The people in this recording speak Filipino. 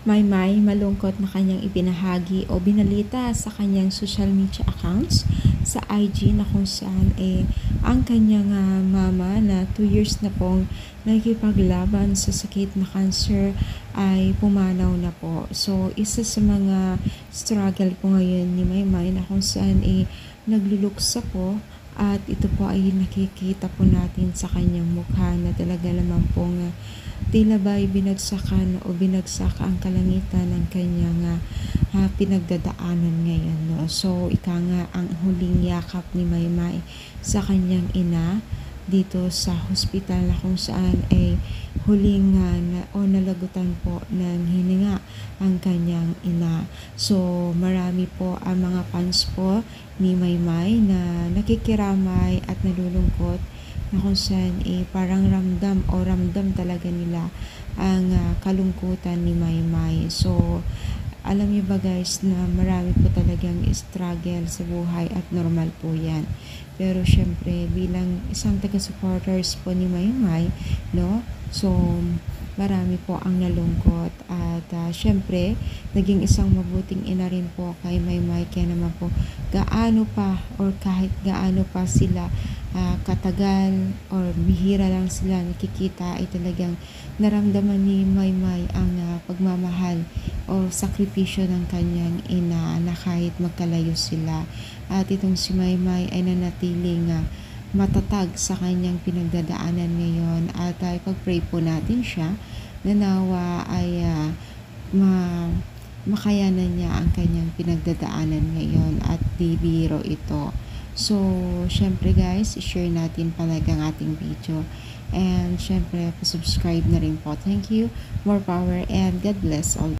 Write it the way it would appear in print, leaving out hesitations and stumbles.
Maymay malungkot na kanyang ibinahagi o binalita sa kanyang social media accounts sa IG na kung saan ang kanyang mama na 2 years na pong nakikipaglaban sa sakit na cancer ay pumanaw na po. So, isa sa mga struggle po ngayon ni Maymay na kung saan nagluluksa po at ito po ay nakikita po natin sa kanyang mukha na talaga naman pong tila ba'y binagsakan o binagsak ang kalangitan ng kanyang pinagdadaanan ngayon. No? So, ika nga ang huling yakap ni Maymay sa kanyang ina dito sa hospital na kung saan huling nalagutan po ng hininga ang kanyang ina. So, marami po ang mga fans po ni Maymay na nakikiramay at nalulungkot na kung saan parang ramdam talaga nila ang kalungkutan ni Maymay. So, alam niyo ba guys na marami po talagang struggle sa buhay at normal po yan. Pero syempre bilang isang taga-supporters po ni Maymay, no? So, marami po ang nalungkot at syempre naging isang mabuting ina rin po kay Maymay, kaya naman po gaano pa or kahit gaano pa sila katagal or bihira lang sila nakikita ay talagang naramdaman ni Maymay ang pagmamahal o sakripisyo ng kanyang ina na kahit magkalayo sila. At itong si Maymay ay nanatiling matatag sa kanyang pinagdadaanan ngayon at pag-pray po natin siya na nawa ay makayanan niya ang kanyang pinagdadaanan ngayon at di biro ito. So, syempre guys, share natin palagi ang ating video. And syempre, subscribe na rin po. Thank you. More power and God bless all.